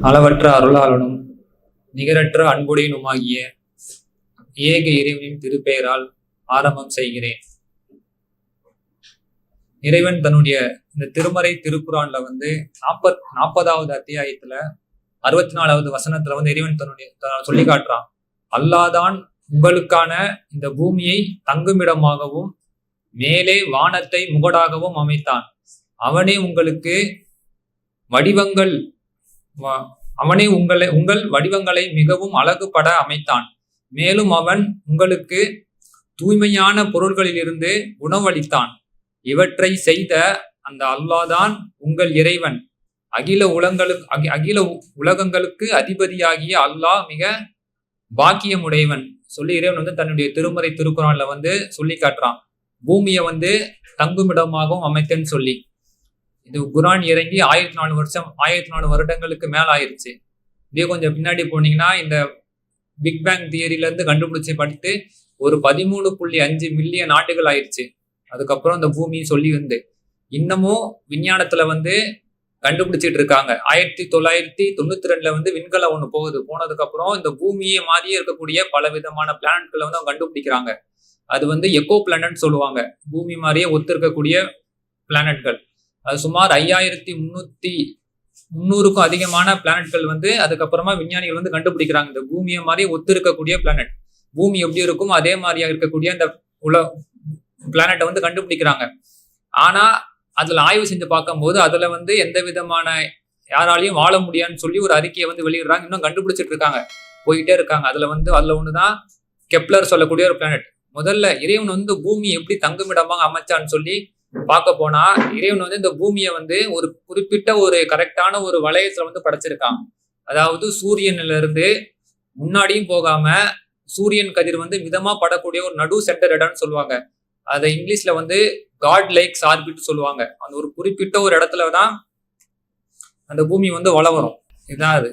அளவற்ற அருளாளனும் நிகரற்ற அன்புடையனுமாகிய ஏக இறைவனின் திருப்பெயரால் ஆரம்பம் செய்கிறேன். இறைவன் தன்னுடைய இந்த திருமறை திருக்குறான்ல 40வது அத்தியாயத்துல 64வது வசனத்துல இறைவன் சொல்லி காட்டுறான். அல்லாதான் உங்களுக்கான இந்த பூமியை தங்குமிடமாகவும் மேலே வானத்தை முகடாகவும் அமைத்தான். அவனே உங்களுக்கு வடிவங்கள் உங்கள் வடிவங்களை மிகவும் அழகுபட அமைத்தான். மேலும் அவன் உங்களுக்கு தூய்மையான பொருள்களிலிருந்து உணவளித்தான். இவற்றை செய்த அந்த அல்லாதான் உங்கள் இறைவன். அகில உலகங்களுக்கு அதிபதியாகிய அல்லாஹ் மிக பாக்கியமுடையவன் சொல்லி இறைவன் தன்னுடைய திருமறை திருக்குறான்ல சொல்லி காட்டுறான். பூமியை தங்குமிடமாகவும் அமைத்தேன்னு சொல்லி. இது குரான் இறங்கி 1004 வருடங்களுக்கு மேல ஆயிடுச்சு. இதே கொஞ்சம் பின்னாடி போனீங்கன்னா இந்த பிக் பேங் தியரியில இருந்து கண்டுபிடிச்சு படித்து ஒரு 13.5 மில்லியன் ஆண்டுகள் ஆயிடுச்சு. அதுக்கப்புறம் இந்த பூமி சொல்லி இன்னமும் விஞ்ஞானத்துல கண்டுபிடிச்சிட்டு இருக்காங்க. 1992ல விண்கலம் ஒண்ணு போனதுக்கு அப்புறம் இந்த பூமியை மாதிரியே இருக்கக்கூடிய பல விதமான பிளானட்களை அவங்க கண்டுபிடிக்கிறாங்க. அது எக்கோ பிளானட் சொல்லுவாங்க. பூமி மாதிரியே ஒத்து இருக்கக்கூடிய பிளானட்கள். அது சுமார் 5300க்கும் அதிகமான பிளானட்கள் அதுக்கப்புறமா விஞ்ஞானிகள் கண்டுபிடிக்கிறாங்க. இந்த பூமியை மாதிரியே ஒத்து இருக்கக்கூடிய பிளானட், பூமி எப்படி இருக்கும் அதே மாதிரியா இருக்கக்கூடிய அந்த பிளானட்டை கண்டுபிடிக்கிறாங்க. ஆனா அதுல ஆய்வு செஞ்சு பார்க்கும்போது அதுல எந்த விதமான யாராலையும் வாழ முடியாதுன்னு சொல்லி ஒரு அறிக்கையை வெளியிடுறாங்க. இன்னும் கண்டுபிடிச்சிட்டு இருக்காங்க, போயிட்டே இருக்காங்க. அதுல ஒண்ணுதான் கெப்லர் சொல்லக்கூடிய ஒரு பிளானட். முதல்ல இறைவன் பூமி எப்படி தங்குமிடமாக அமைச்சான்னு சொல்லி பார்க்க போனா இறைவன் இந்த பூமியை ஒரு குறிப்பிட்ட ஒரு கரெக்டான ஒரு வளையத்துல படைச்சிருக்கான். அதாவது சூரியன்ல இருந்து முன்னாடியும் போகாம சூரியன் கதிர் மிதமா படக்கூடிய ஒரு நடு சென்டர் இடம்னு சொல்லுவாங்க. அதை இங்கிலீஷ்ல காட் லைக்ஸ் ஆர்பிட் சொல்லுவாங்க. அந்த ஒரு குறிப்பிட்ட ஒரு இடத்துலதான் அந்த பூமி வளரும். இதுதான் அது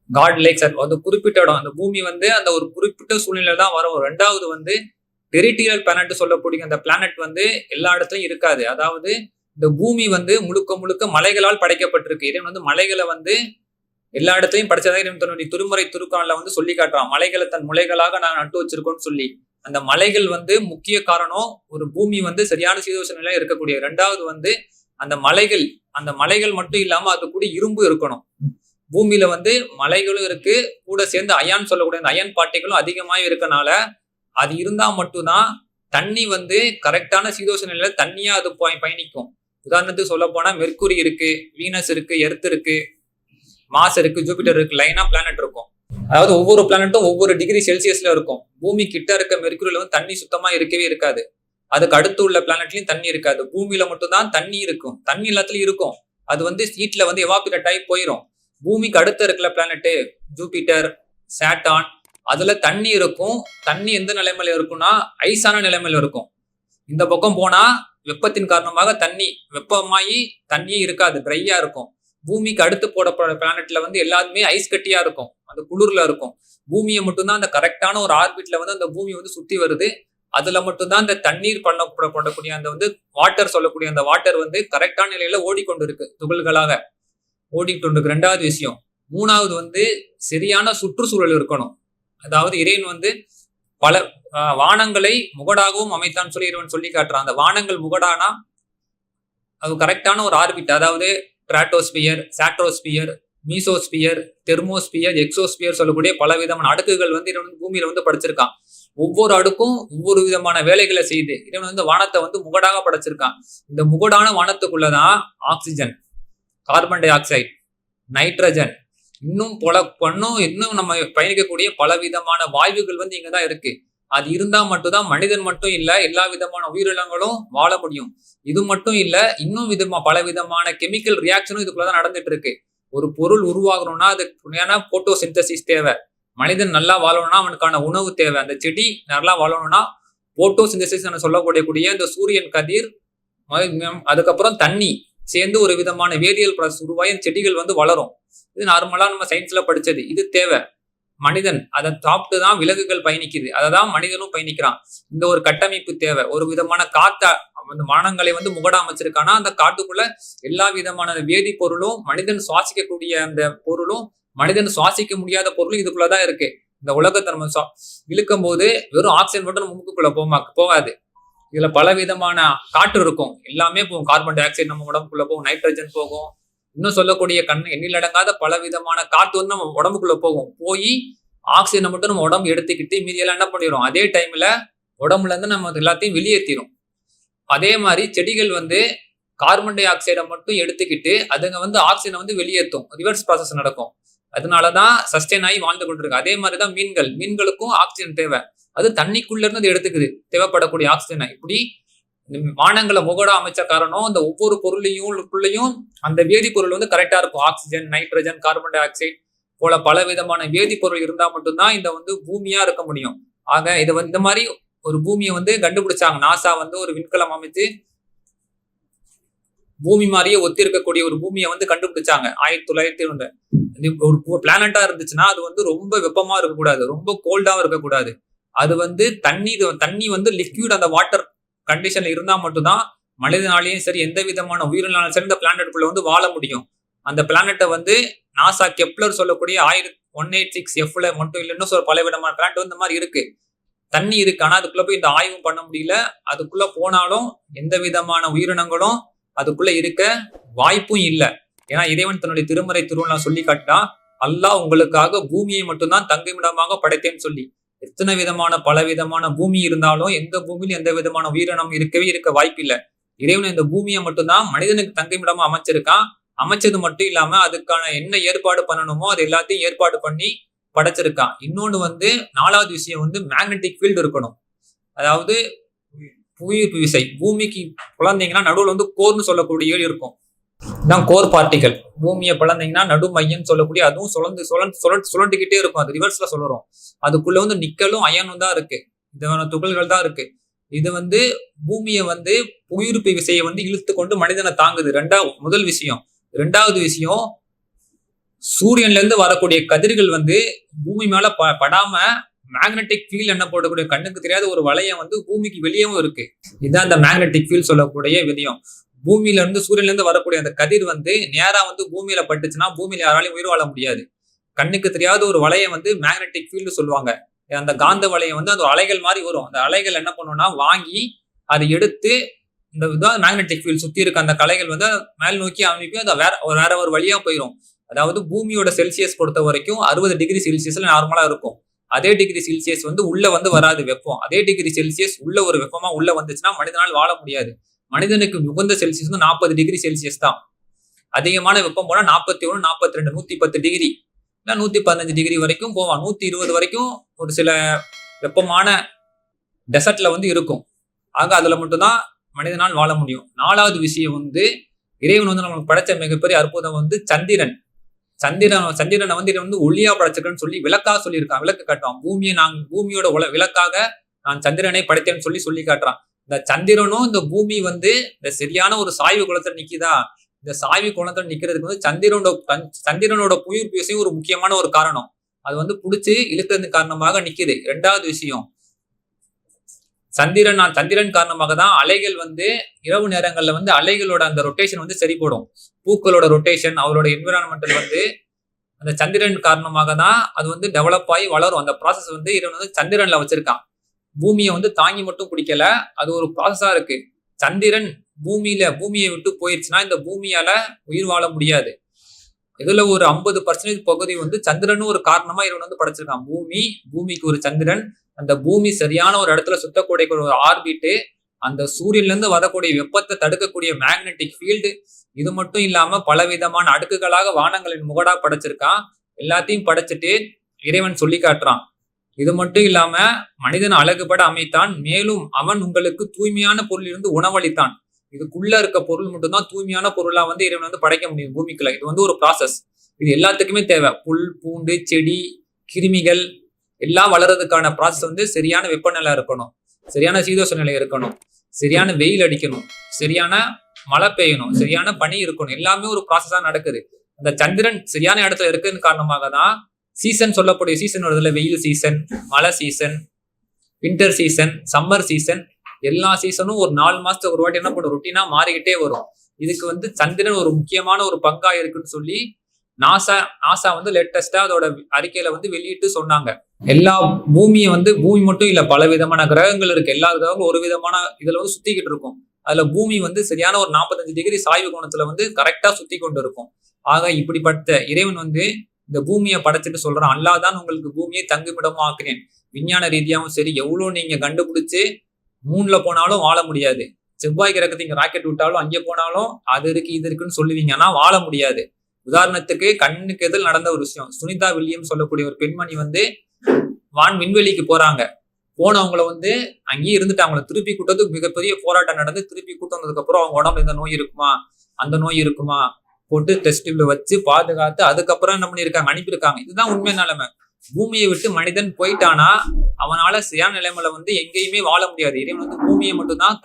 காட் லைக்ஸ். அது குறிப்பிட்ட இடம். அந்த பூமி அந்த ஒரு குறிப்பிட்ட சூழ்நிலை தான் வரும். ரெண்டாவது டெரிட்டரியல் பிளானட் சொல்லக்கூடிய அந்த பிளானட் எல்லா இடத்துலயும் இருக்காது. அதாவது இந்த பூமி முழுக்க முழுக்க மலைகளால் படைக்கப்பட்டிருக்கு. இறைவன் மலைகளை எல்லா இடத்துலயும் படைச்சதா இறைவன் தன்னுடைய திருமறை திருக்குறான்ல சொல்லி காட்டுறான். மலைகளை தன் முளைகளாக நான் நட்டு வச்சிருக்கோம்னு சொல்லி. அந்த மலைகள் முக்கிய காரணம் ஒரு பூமி சரியான சீதோஷ நிலை இருக்கக்கூடிய. ரெண்டாவது அந்த மலைகள் மட்டும் இல்லாம அது கூட இரும்பு இருக்கணும். பூமியில மலைகளும் இருக்கு, கூட சேர்ந்து அயான் சொல்லக்கூடிய அந்த அயன் பார்ட்டிகளும் அதிகமாக இருக்கனால அது இருந்தா மட்டும்தான் தண்ணி கரெக்டான சீதோஷ நிலையில தண்ணியா அது பயணிக்கும். உதாரணத்துக்கு சொல்ல போனா மெர்க்குரி இருக்கு, வீனஸ் இருக்கு, எர்த் இருக்கு, மாஸ் இருக்கு, ஜூபிட்டர் இருக்கு, லைனா பிளானட் இருக்கும். அதாவது ஒவ்வொரு பிளானட்டும் ஒவ்வொரு டிகிரி செல்சியஸ்ல இருக்கும். பூமி கிட்ட இருக்க மெர்க்குரியில தண்ணி சுத்தமா இருக்கவே இருக்காது. அதுக்கு அடுத்து உள்ள பிளானட்லயும் தண்ணி இருக்காது. பூமியில மட்டும்தான் தண்ணி இருக்கும். தண்ணி எல்லாத்துலயும் இருக்கும். அது ஹீட்ல எவாபரேட் ஆகி போயிடும். பூமிக்கு அடுத்த இருக்கிற பிளானட்டு ஜூபிட்டர், சாட்டான், அதுல தண்ணி இருக்கும். தண்ணி எந்த நிலைமையில இருக்கும்னா ஐஸான நிலைமையில இருக்கும். இந்த பக்கம் போனா வெப்பத்தின் காரணமாக தண்ணி வெப்பமாயி தண்ணியே இருக்காது, ட்ரையா இருக்கும். பூமிக்கு அடுத்து போடப்படுற பிளானட்ல எல்லாருமே ஐஸ் கட்டியா இருக்கும், அந்த குளிர்ல இருக்கும். பூமியை மட்டும்தான் அந்த கரெக்டான ஒரு ஆர்பிட்ல அந்த பூமி சுத்தி வருது. அதுல மட்டும்தான் அந்த தண்ணீர் பண்ணப்படக்கூடிய அந்த வாட்டர் சொல்லக்கூடிய அந்த வாட்டர் கரெக்டான நிலையில ஓடிக்கொண்டு இருக்கு, துகள்களாக ஓடிக்கிட்டு இருக்கு. ரெண்டாவது விஷயம். மூணாவது சரியான சுற்றுச்சூழல் இருக்கணும். அதாவது இறைவன் பல வானங்களை முகடாகவும் அமைத்தான்னு சொல்லி இறைவன் சொல்லி காட்டுறான். அந்த வானங்கள் முகடானா அது கரெக்டான ஒரு ஆர்பிட். அதாவது ஸ்ட்ராட்டோஸ்பியர், சாட்ரோஸ்பியர், மீசோஸ்பியர், தெர்மோஸ்பியர், எக்ஸோஸ்பியர் சொல்லக்கூடிய பல விதமான அடுக்குகள் இறைவன் பூமியில படைச்சிருக்கான். ஒவ்வொரு அடுக்கும் ஒவ்வொரு விதமான வேலைகளை செய்து இறைவன் வானத்தை முகடாக படைச்சிருக்கான். இந்த முகடான வானத்துக்குள்ளதான் oxygen, carbon dioxide, nitrogen, இன்னும் நம்ம பயணிக்கக்கூடிய பல விதமான வாயுகள் இங்கதான் இருக்கு. அது இருந்தா மட்டும்தான் மனிதன் மட்டும் இல்ல எல்லா விதமான உயிரினங்களும் வாழ முடியும். இது மட்டும் இல்ல, இன்னும் பல விதமான கெமிக்கல் ரியாக்ஷனும் இதுக்குள்ளதான் நடந்துட்டு இருக்கு. ஒரு பொருள் உருவாகணும்னா அதுக்கு போட்டோ சிந்தசிஸ் தேவை. மனிதன் நல்லா வாழணும்னா அவனுக்கான உணவு தேவை. அந்த செடி நல்லா வாழணும்னா போட்டோ சிந்தசிஸ் சொல்லக்கூடிய இந்த சூரியன் கதிர், அதுக்கப்புறம் தண்ணி சேர்ந்து ஒரு விதமான வேதியியல் ப்ராசஸ் உருவாகி செடிகள் வளரும். இது நார்மலா நம்ம சயின்ஸ்ல படிச்சது. இது தேவை. மனிதன் அதை சாப்பிட்டுதான் விலங்குகள் பயணிக்குது, அதைதான் மனிதனும் பயணிக்கிறான். இந்த ஒரு கட்டமைப்பு தேவை. ஒரு விதமான காத்த அந்த வானங்களை வந்து முகடா அமைச்சிருக்கானா அந்த காட்டுக்குள்ள எல்லா விதமான வேதிப்பொருளும் மனிதன் சுவாசிக்கக்கூடிய அந்த பொருளும் மனிதன் சுவாசிக்க முடியாத பொருளும் இதுக்குள்ளதான் இருக்கு. இந்த உலகத்தை நம்ம இழுக்கும் போது வெறும் ஆக்சிஜன் மட்டும் நம்ம மூக்குக்குள்ள போகாது. இதுல பல விதமான காற்று இருக்கும், எல்லாமே போகும். கார்பன் டை ஆக்சைடு நம்ம உடம்புக்குள்ள போகும், நைட்ரஜன் போகும், இன்னும் சொல்லக்கூடிய எண்ணிலடங்காத பல விதமான காற்று வந்து நம்ம உடம்புக்குள்ள போய் ஆக்சிஜனை மட்டும் நம்ம உடம்பு எடுத்துக்கிட்டு மீதியெல்லாம் என்ன பண்ணிடும், அதே டைம்ல உடம்புல இருந்து நம்ம எல்லாத்தையும் வெளியேற்றிடும். அதே மாதிரி செடிகள் வந்து கார்பன் டை ஆக்சைடை மட்டும் எடுத்துக்கிட்டு அதுங்க வந்து ஆக்சிஜனை வந்து வெளியேற்றும், ரிவர்ஸ் ப்ராசஸ் நடக்கும். அதனாலதான் சஸ்டெயின் ஆகி வாழ்ந்து கொண்டிருக்கு. அதே மாதிரிதான் மீன்களுக்கும் ஆக்சிஜன் தேவை, அது தண்ணிக்குள்ள இருந்து அது எடுத்துக்குது தேவைப்படக்கூடிய ஆக்சிஜனை. இப்படி வானங்களை முகடா அமைச்ச காரணம் இந்த ஒவ்வொரு பொருளையும் அந்த வேதிப்பொருள் வந்து கரெக்டா இருக்கும். Oxygen, nitrogen, carbon di oxide போல பல விதமான வேதிப்பொருள் இருந்தா மட்டும்தான் இந்த வந்து பூமியா இருக்க முடியும். ஆக இதை வந்து இந்த மாதிரி ஒரு பூமியை வந்து கண்டுபிடிச்சாங்க. நாசா வந்து ஒரு விண்கலம் அமைச்சு பூமி மாதிரியே ஒத்தி இருக்கக்கூடிய ஒரு பூமியை வந்து கண்டுபிடிச்சாங்க 1901. ஒரு பிளானட்டா இருந்துச்சுன்னா அது வந்து ரொம்ப வெப்பமா இருக்கக்கூடாது, ரொம்ப கோல்டாவும் இருக்கக்கூடாது. அது வந்து தண்ணி வந்து லிக்விட் அந்த வாட்டர் கண்டிஷன்ல இருந்தா மட்டும்தான் மனிதனாலையும் சரி எந்த விதமான உயிரினாலும் சரி இந்த பிளானட்டுக்குள்ள வந்து வாழ முடியும். அந்த பிளானட்டை வந்து நாசா கெப்லர் சொல்லக்கூடிய 186Fல மட்டும் இல்லைன்னு பல விதமான பிளானட் வந்து இந்த மாதிரி இருக்கு, தண்ணி இருக்கு. ஆனா அதுக்குள்ள போய் இந்த ஆய்வும் பண்ண முடியல. அதுக்குள்ள போனாலும் எந்த விதமான உயிரினங்களும் அதுக்குள்ள இருக்க வாய்ப்பும் இல்லை. ஏன்னா இறைவன் தன்னுடைய திருமறை திருவள்ளுவர் சொல்லி காட்டினா, அல்லாஹ் உங்களுக்காக பூமியை மட்டும்தான் தங்குமிடமாக படைத்தேன்னு சொல்லி. எத்தனை விதமான பல விதமான பூமி இருந்தாலும் எந்த பூமியிலும் எந்த விதமான உயிரினம் இருக்க வாய்ப்பு இல்லை. இறைவன் இந்த பூமியை மட்டும்தான் மனிதனுக்கு தங்குமிடமா அமைச்சிருக்கான். அமைச்சது மட்டும் இல்லாம அதுக்கான என்ன ஏற்பாடு பண்ணணுமோ அது எல்லாத்தையும் ஏற்பாடு பண்ணி படைச்சிருக்கான். இன்னொன்னு வந்து 4வது விஷயம் வந்து மேக்னெட்டிக் ஃபீல்டு இருக்கணும். அதாவது புவியீர்ப்பு விசை. பூமிக்கு பிளந்தீங்கன்னா நடுவில் வந்து கோர்னு சொல்லக்கூடிய இருக்கும், தான் கோர் பார்ட்டிகள். பூமியை பிளந்தீங்கன்னா நடு மையம் சொல்லக்கூடிய அதுவும் சுழண்டுகிட்டே இருக்கும். அது ரிவர்ஸ்ல சொல்றோம். அதுக்குள்ள வந்து நிக்கலும் அயனும் தான் இருக்கு, இதான துகள்கள் தான் இருக்கு. இது வந்து பூமியை வந்து புவியீர்ப்பு விசையை வந்து இழுத்து கொண்டு மனிதனை தாங்குது. முதல் விஷயம். 2வது விஷயம், சூரியன்ல இருந்து வரக்கூடிய கதிர்கள் வந்து பூமி மேல படாம மேக்னெட்டிக் ஃபீல்ட் என்ன போடக்கூடிய கண்ணுக்கு தெரியாத ஒரு வளையம் வந்து பூமிக்கு வெளியவும் இருக்கு. இதுதான் அந்த மேக்னெட்டிக் ஃபீல்ட் சொல்லக்கூடிய விதயம். பூமியில இருந்து சூரியன்ல இருந்து வரக்கூடிய அந்த கதிர் வந்து நேரா வந்து பூமியில பட்டுச்சுன்னா பூமியில யாராலையும் உயிர் வாழ முடியாது. கண்ணுக்கு தெரியாத ஒரு வளையம் வந்து மேக்னெட்டிக் ஃபீல்டு சொல்லுவாங்க. அந்த காந்த வளையம் வந்து அந்த அலைகள் மாதிரி வரும். அந்த அலைகள் என்ன பண்ணும்னா வாங்கி அதை எடுத்து இந்த இதுதான் மேக்னெட்டிக் ஃபீல்ட் சுத்தி இருக்க அந்த கலைகள் வந்து மேல் நோக்கி அனுப்பி அது வேற ஒரு வழியா போயிடும். அதாவது பூமியோட செல்சியஸ் பொறுத்த வரைக்கும் 60 டிகிரி செல்சியஸ்ல நார்மலா இருக்கும். அதே டிகிரி செல்சியஸ் வந்து உள்ள வந்து வராது வெப்பம். அதே டிகிரி செல்சியஸ் உள்ள ஒரு வெப்பமா உள்ள வந்துச்சுன்னா மனிதனால் வாழ முடியாது. மனிதனுக்கு உகந்த செல்சியஸ் வந்து 40 டிகிரி செல்சியஸ் தான். அதிகமான வெப்பம் போனா 41, 42, 110 டிகிரி இல்ல 115 டிகிரி வரைக்கும் போவான். 120 வரைக்கும் ஒரு சில வெப்பமான டெசர்ட்ல வந்து இருக்கும். ஆக அதுல மட்டும்தான் மனிதனால் வாழ முடியும். 4வது விஷயம் வந்து இறைவன் வந்து நமக்கு படைச்ச மிகப்பெரிய அற்புதம் வந்து சந்திரனை வந்து இவன் வந்து ஒளியா படைச்சிருக்கேன்னு சொல்லி விளக்காக சொல்லியிருக்கான். விளக்கு காட்டுவான். பூமியோட விளக்காக நான் சந்திரனை படைத்தேன்னு சொல்லி காட்டுறான். இந்த சந்திரனும் இந்த பூமி வந்து இந்த சரியான ஒரு சாய்வு குளத்துல நிக்குதா, இந்த சாய்வு குளத்துல நிக்கிறதுக்கு வந்து சந்திரனோட புவியீர்ப்பு விசை ஒரு முக்கியமான ஒரு காரணம். அது வந்து புடிச்சு இழுக்கிறது காரணமாக நிக்குது. 2வது விஷயம், சந்திரன் காரணமாக தான் அலைகள் வந்து இரவு நேரங்கள்ல வந்து அலைகளோட அந்த ரொட்டேஷன் வந்து சரி போடும். பூக்களோட ரொட்டேஷன், அவரோட என்விரான்மெண்டல் வந்து அந்த சந்திரன் காரணமாக தான் அது வந்து டெவலப் ஆகி வளரும். அந்த ப்ராசஸ் வந்து இவன் வந்து சந்திரன்ல வச்சிருக்கான். பூமியை வந்து தாங்கி மட்டும் பிடிக்கல, அது ஒரு ப்ராசஸா இருக்கு. சந்திரன் பூமியை விட்டு போயிடுச்சுன்னா இந்த பூமியால உயிர் வாழ முடியாது. இதுல ஒரு 50% பகுதி வந்து சந்திரனும் ஒரு காரணமா இவன் வந்து படைச்சிருக்கான். பூமிக்கு ஒரு சந்திரன், அந்த பூமி சரியான ஒரு இடத்துல சுத்தக்கூடிய ஒரு ஆர்பிட்டு, அந்த சூரியன்ல இருந்து வரக்கூடிய வெப்பத்தை தடுக்கக்கூடிய மேக்னெட்டிக் ஃபீல்டு, இது மட்டும் இல்லாம பல விதமான அடுக்குகளாக வானங்களின் முகடா படைச்சிருக்கான். எல்லாத்தையும் படைச்சிட்டு இறைவன் சொல்லி காட்டுறான். இது மட்டும் இல்லாம மனிதன் அழகுபட அமைத்தான், மேலும் அவன் உங்களுக்கு தூய்மையான பொருளிலிருந்து உணவளித்தான். இதுக்குள்ள இருக்க பொருள் மட்டும்தான் தூய்மையான பொருளா வந்து இறைவன் வந்து படைக்க முடியும் பூமிக்குள்ள. இது வந்து ஒரு ப்ராசஸ். இது எல்லாத்துக்குமே தேவை. புல், பூண்டு, செடி, கிருமிகள் எல்லாம் வளர்றதுக்கான ப்ராசஸ் வந்து சரியான வெப்பநிலை இருக்கணும், சரியான சீதோஷ நிலை இருக்கணும், சரியான வெயில் அடிக்கணும், சரியான மழை பெய்யணும், சரியான பனி இருக்கணும். எல்லாமே ஒரு ப்ராசஸா நடக்குது. அந்த சந்திரன் சரியான இடத்துல இருக்குன்னு காரணமாக தான் சீசன் சொல்லக்கூடிய சீசன் வருதுல, வெயில் சீசன், மழை season, winter season, summer season, எல்லா சீசனும் ஒரு 4 மாசத்துக்கு ஒரு வாட்டி என்ன பண்ணும், ரொட்டீனா மாறிக்கிட்டே வரும். இதுக்கு வந்து சந்திரன் ஒரு முக்கியமான ஒரு பங்கா இருக்குன்னு சொல்லி நாசா வந்து லேட்டஸ்டா அதோட அறிக்கையில வந்து வெளியிட்டு சொன்னாங்க. எல்லா பூமியை வந்து பூமி மட்டும் இல்ல, பல விதமான கிரகங்கள் இருக்கு. எல்லா கிரகங்களும் ஒரு விதமான இதுல வந்து சுத்திக்கிட்டு இருக்கும். அதுல பூமி வந்து சரியான ஒரு 45 டிகிரி சாய்வு கோணத்துல வந்து கரெக்டா சுத்தி கொண்டு இருக்கும். ஆக இப்படிப்பட்ட இறைவன் வந்து இந்த பூமியை படைச்சிட்டு சொல்றான், அல்லாதான் உங்களுக்கு பூமியை தங்குமிடமா ஆக்குறேன். விஞ்ஞான ரீதியாவும் சரி, எவ்வளவு நீங்க கண்டுபிடிச்சு மூன்ல போனாலும் வாழ முடியாது. செவ்வாய் கிரகத்தை இங்க ராக்கெட் விட்டாலும் அங்கே போனாலும் அது இருக்கு இது இருக்குன்னு சொல்லுவீங்க, ஆனா வாழ முடியாது. உதாரணத்துக்கு கண்ணுக்கு எதில் நடந்த ஒரு விஷயம், சுனிதா வில்லியம் சொல்லக்கூடிய ஒரு பெண்மணி வந்து விண்வெளிக்கு போறாங்க. போனவங்களை வந்து அங்கேயே இருந்துட்டு அவங்களை திருப்பி கூட்டத்துக்கு மிகப்பெரிய போராட்டம் நடந்து திருப்பி கூட்டம் வந்ததுக்கு அப்புறம் அவங்க உடம்புல இந்த நோய் இருக்குமா அந்த நோய் இருக்குமா போட்டு டெஸ்டிவ்ல வச்சு பாதுகாத்து அதுக்கப்புறம் என்ன பண்ணிருக்காங்க, அனுப்பியிருக்காங்க. இதுதான் உண்மை நிலைமை. பூமியை விட்டு மனிதன் போயிட்டானா அவனால சரியான நிலைமையில வந்து எங்கேயுமே வாழ முடியாது. இறைவன் வந்து பூமியை மட்டும்தான்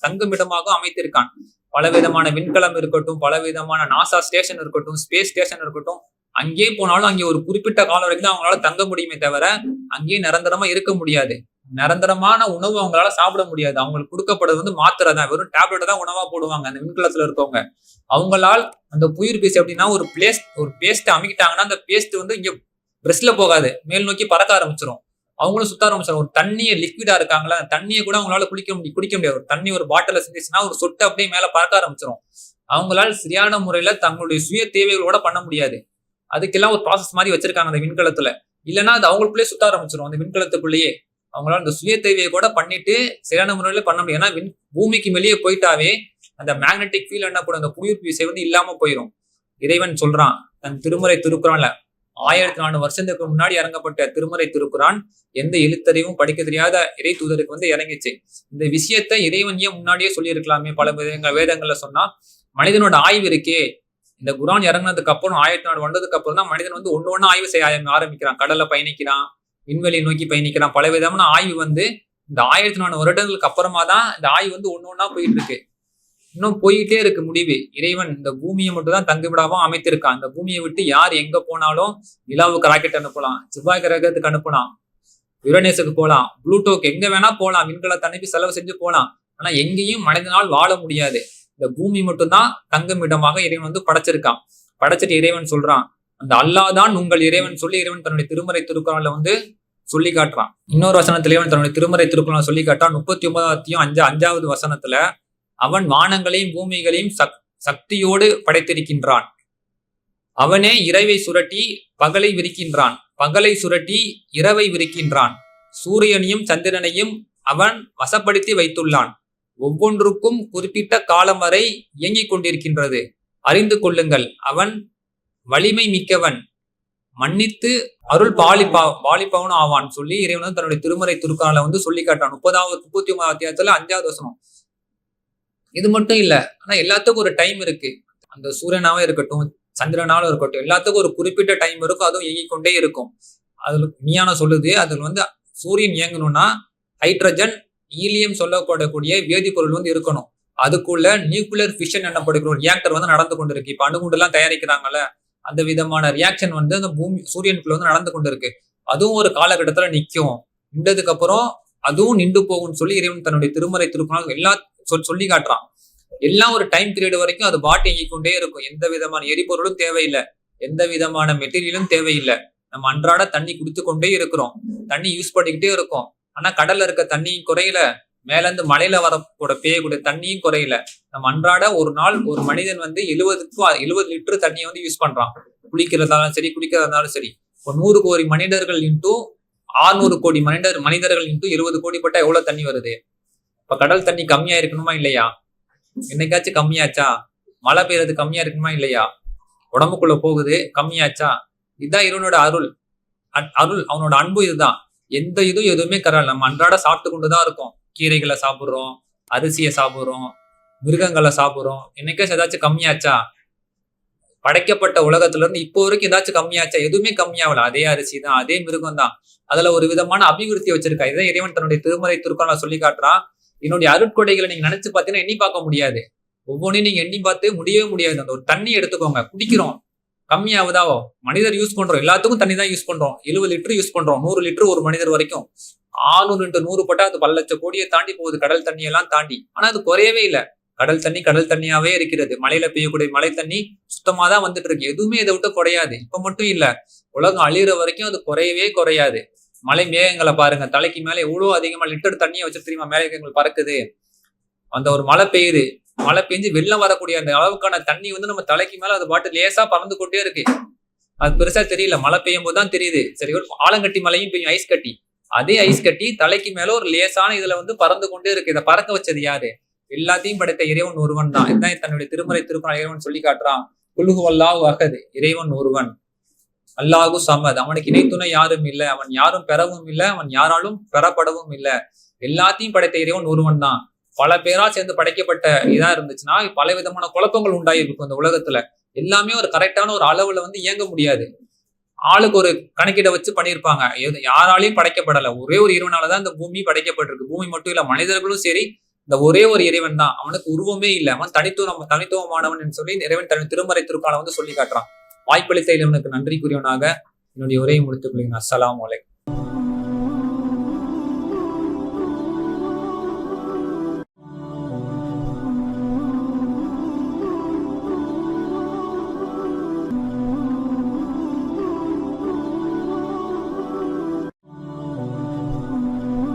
தங்குமிடமாக அமைத்திருக்கான். பலவிதமான விண்கலம் இருக்கட்டும், பலவிதமான நாசா ஸ்டேஷன் இருக்கட்டும், ஸ்பேஸ் ஸ்டேஷன் இருக்கட்டும், அங்கே போனாலும் அங்கே ஒரு குறிப்பிட்ட காலம் வரைக்கும் தான் அவங்களால தங்க முடியுமே தவிர அங்கேயே நிரந்தரமா இருக்க முடியாது. நிரந்தரமான உணவு அவங்களால சாப்பிட முடியாது. அவங்களுக்கு கொடுக்கப்படுறது வந்து மாத்திரை தான், வெறும் டேப்லெட் தான் உணவா போடுவாங்க அந்த விண்கலத்துல இருக்கவங்க. அவங்களால் அந்த புயிர் பேஸ்ட் அப்படின்னா ஒரு பேஸ்ட் அமைக்கிட்டாங்கன்னா அந்த பேஸ்ட் வந்து இங்க பிரஸ்ல போகாது, மேல் நோக்கி பறக்க ஆரம்பிச்சிடும். அவங்களும் சுத்த ஆரம்பிச்சிடும். ஒரு தண்ணியை லிக்விடா இருக்காங்களா, தண்ணியை கூட அவங்களால குடிக்க முடியாது. ஒரு தண்ணி ஒரு பாட்டில செஞ்சிச்சுன்னா ஒரு சொட்டு அப்படியே மேல பறக்க ஆரம்பிச்சிடும். அவங்களால சரியான முறையில தங்களுடைய சுய தேவைகளோட பண்ண முடியாது. அதுக்கெல்லாம் ஒரு ப்ராசஸ் மாதிரி வச்சிருக்காங்க அந்த விண்கலத்துல. இல்லைன்னா அது அவங்களுக்குள்ளே சுத்த ஆரம்பிச்சிடும் அந்த விண்கலத்துக்குள்ளேயே. அவங்களால அந்த சுய தேவையை கூட பண்ணிட்டு சரியான முறையில பண்ண முடியும். ஏன்னா பூமிக்கு வெளியே போயிட்டாவே அந்த மேக்னெட்டிக் ஃபீல் என்ன போடும், அந்த புவியீர்ப்பு விசை வந்து இல்லாம போயிடும். இறைவன் சொல்றான் தன் திருமறை திருக்குறான்ல, 1400 வருஷத்துக்கு முன்னாடி இறங்கப்பட்ட திருமறை திருக்குறான் எந்த எழுத்தறிவும் படிக்க தெரியாத இறை தூதருக்கு வந்து இறங்கிச்சு. இந்த விஷயத்த இறைவன் ஏன் முன்னாடியே சொல்லியிருக்கலாமே. பல வேதங்கள்ல சொன்னா மனிதனோட ஆய்வு இருக்கே, இந்த குரான் இறங்கினதுக்கு அப்புறம் 1400 வந்ததுக்கு அப்புறம் தான் மனிதன் வந்து ஒண்ணு ஆய்வு செய்ய ஆரம்பிக்கிறான். கடல்ல பயணிக்கிறான், விண்வெளியை நோக்கி பயணிக்கிறான். பல விதமான ஆய்வு வந்து இந்த 1400 வருடங்களுக்கு அப்புறமா தான் இந்த ஆய்வு வந்து ஒண்ணா போயிட்டு இருக்கு. இன்னும் போயிட்டே இருக்கு முடிவு. இறைவன் இந்த பூமியை மட்டும் தான் தங்குவிடாம அமைத்திருக்கான். இந்த பூமியை விட்டு யார் எங்க போனாலும் நிலாவுக்கு ராக்கெட் அனுப்பலாம், செவ்வாய் கிரகத்துக்கு அனுப்பலாம், யுரேனஸுக்கு போலாம், புளூட்டோக்கு எங்க வேணா போலாம், விண்கலத்தை அனுப்பி செலவு செஞ்சு போலாம். ஆனா எங்கேயும் மனிதனால் வாழ முடியாது. இந்த பூமி மட்டும்தான் தங்குமிடமாக இறைவன் வந்து படைச்சிருக்கான். படைச்சிட்டு இறைவன் சொல்றான், அந்த அல்லாதான் உங்கள் இறைவன் சொல்லி இறைவன் தன்னுடைய திருமறை திருக்குறான்ல வந்து சொல்லி காட்டுறான். இன்னொரு வசனத்துல இறைவன் தன்னுடைய திருமறை திருக்குறான் சொல்லி காட்டான். 39:5 வசனத்துல அவன் வானங்களையும் பூமிகளையும் சக்தியோடு படைத்திருக்கின்றான். அவனே இரவை சுரட்டி பகலை விரிக்கின்றான், பகலை சுரட்டி இரவை விரிக்கின்றான். சூரியனையும் சந்திரனையும் அவன் வசப்படுத்தி வைத்துள்ளான். ஒவ்வொன்றுக்கும் குறிப்பிட்ட காலம் வரை இயங்கிக் கொண்டிருக்கின்றது. அறிந்து கொள்ளுங்கள், அவன் வலிமை மிக்கவன், மன்னித்து அருள் பாலிப்பவனும் ஆவான் சொல்லி இறைவன் தன்னுடைய திருமறை திருக்குறான்ல வந்து சொல்லி காட்டான். 39 அத்தியாயத்துல 5வது வசனம். இது மட்டும் இல்ல, ஆனா எல்லாத்துக்கும் ஒரு டைம் இருக்கு. அந்த சூரியனாவே இருக்கட்டும், சந்திரனாலும் இருக்கட்டும், எல்லாத்துக்கும் ஒரு குறிப்பிட்ட டைம் இருக்கும். அதுவும் இயங்கிக் கொண்டே இருக்கும். அதுல விஞ்ஞானம் சொல்லுது, அதுல வந்து சூரியன் இயங்கணும்னா ஹைட்ரஜன் ஈலியம் சொல்லப்படக்கூடிய வேதிப்பொருள் வந்து இருக்கணும். அதுக்குள்ள நியூக்ளியர் ஃபிஷன் என்னப்படக்கூடிய ஒரு ரியாக்டர் வந்து நடந்து கொண்டு இருக்கு. இப்ப அணுகுண்டு எல்லாம் தயாரிக்கிறாங்கல்ல, அந்த விதமான ரியாக்ஷன் வந்து அந்த சூரியனுக்குள்ள வந்து நடந்து கொண்டு இருக்கு. அதுவும் ஒரு காலகட்டத்துல நிக்கும். நின்றதுக்கு அப்புறம் அதுவும் நின்று போகும்னு சொல்லி இறைவன் தன்னுடைய திருமறை திருக்குறள் எல்லாம் சொல்லி காட்டுறான். எல்லாம் ஒரு டைம் பீரியட் வரைக்கும் அது பாட்டு இயங்கிக் கொண்டே இருக்கும். எந்த விதமான எரிபொருளும் தேவையில்லை, எந்த விதமான மெட்டீரியலும் தேவையில்லை. நம்ம அன்றாட தண்ணி குடித்து கொண்டே இருக்கிறோம், தண்ணி யூஸ் பண்ணிக்கிட்டே இருக்கோம். ஆனா கடல்ல இருக்க தண்ணியும் குறையல, மேல இருந்து மலையில பெய்யக்கூடிய தண்ணியும் குறையல. நம்ம அன்றாட ஒரு நாள் ஒரு மனிதன் வந்து 70 லிட்டர் தண்ணியை வந்து யூஸ் பண்றான். குளிக்கிறதாலும் சரி, குடிக்கிறதாலும் சரி. இப்போ 100 கோடி மனிதர்கள் இன்டூ 600 கோடி மனிதர்கள் இன்டூ 20 கோடி பட்டா எவ்வளவு தண்ணி வருது? இப்ப கடல் தண்ணி கம்மியா இருக்கணுமா இல்லையா? என்னைக்காச்சும் கம்மியாச்சா? மழை பெய்யறது கம்மியா இருக்கணுமா இல்லையா? உடம்புக்குள்ள போகுது, கம்மியாச்சா? இதுதான் இறைவனோட அருள். அவனோட அன்பு இதுதான். எந்த இதுவும் எதுவுமே கரால். நம்ம அன்றாட சாப்பிட்டு கொண்டுதான் இருக்கோம். கீரைகளை சாப்பிடுறோம், அரிசியை சாப்பிடுறோம், மிருகங்களை சாப்பிடுறோம். என்னைக்காச்சும் ஏதாச்சும் கம்மியாச்சா? படைக்கப்பட்ட உலகத்துல இருந்து இப்போ வரைக்கும் ஏதாச்சும் கம்மியாச்சா? எதுவுமே கம்மியாகல. அதே அரிசி தான், அதே மிருகம் தான். அதுல ஒரு விதமான அபிவிருத்தி வச்சிருக்கா. இதான் இறைவன் தன்னுடைய திருமறை திருக்குறளை சொல்லி காட்டுறான். என்னுடைய அருட்கொடைகளை நீங்க நினைச்சு பார்த்தீங்கன்னா எண்ணி பார்க்க முடியாது. ஒவ்வொன்றையும் நீங்க எண்ணி பார்த்து முடியவே முடியாது. அந்த ஒரு தண்ணி எடுத்துக்கோங்க, குடிக்கிறோம், கம்மியாவதா? மனிதர் யூஸ் பண்றோம், எல்லாத்துக்கும் தண்ணி தான் யூஸ் பண்றோம். 70 லிட்டர் யூஸ் பண்றோம், 100 லிட்டர் ஒரு மனிதர் வரைக்கும். 600 into 100 போட்டா அது பல லட்சம் கோடியை தாண்டி போகுது, கடல் தண்ணி எல்லாம் தாண்டி. ஆனா அது குறையவே இல்லை. கடல் தண்ணியாவே இருக்கிறது. மழையில பெய்யக்கூடிய மழை தண்ணி சுத்தமா தான் வந்துட்டு இருக்கு. எதுவுமே இதை விட்டு குறையாது. இப்ப மட்டும் இல்ல, உலகம் அழியிற வரைக்கும் அது குறையவே குறையாது. மழை மேகங்களை பாருங்க, தலைக்கு மேல எவ்வளவு அதிகமா லிட்டர் தண்ணியை வச்சு தெரியுமா மேகங்கள் பறக்குது. அந்த ஒரு மழை பெய்யுது, மழை பெஞ்சு வெள்ளம் வரக்கூடிய அந்த அளவுக்கான தண்ணி வந்து நம்ம தலைக்கு மேல அது பாட்டு லேசா பறந்து கொண்டே இருக்கு. அது பெருசா தெரியல, மழை பெய்யும் போதுதான் தெரியுது. சரி, ஒரு ஆலங்கட்டி மழையும் பெய்யும், ஐஸ் கட்டி. அதே ஐஸ் கட்டி தலைக்கு மேல ஒரு லேசான இதுல வந்து பறந்து கொண்டே இருக்கு. இதை பறக்க வச்சது யாரு? எல்லாத்தையும் படைத்த இறைவன் ஒருவன் தான். இதுதான் தன்னுடைய திருமறை திருக்குறள் இறைவன் சொல்லி காட்டுறான். குல்ஹு அல்லாஹு அஹத், இறைவன் ஒருவன். அல்லாஹு சமத், அவனுக்கு இணைத்துணை யாரும் இல்லை, அவன் யாரும் பெறவும் இல்லை, அவன் யாராலும் பெறப்படவும் இல்லை. எல்லாத்தையும் படைத்த இறைவன் ஒருவன் தான். பல பேரா சேர்ந்து படைக்கப்பட்ட இதா இருந்துச்சுன்னா பல விதமான குழப்பங்கள் உண்டாயிருக்கும் இந்த உலகத்துல. எல்லாமே ஒரு கரெக்டான ஒரு அளவுல வந்து இயங்க முடியாது. ஆளுக்கு ஒரு கணக்கீடை வச்சு பண்ணியிருப்பாங்க. யாராலையும் படைக்கப்படல, ஒரே ஒரு இறைவனாலதான் இந்த பூமி படைக்கப்பட்டிருக்கு. பூமி மட்டும் இல்ல, மனிதர்களும் சரி, இந்த ஒரே ஒரு இறைவன் தான். அவனுக்கு உருவமே இல்லை, அவன் தனித்துவமானவன் சொல்லி இறைவன் தன் திருமறை திருக்கால வந்து சொல்லி காட்டுறான். வாய்ப்பளித்த இறைவனுக்கு நன்றி கூறியவனாக என்னுடைய உரையை முடித்துக் கொள்கிறேன். அஸ்ஸலாமு அலைக்கும்.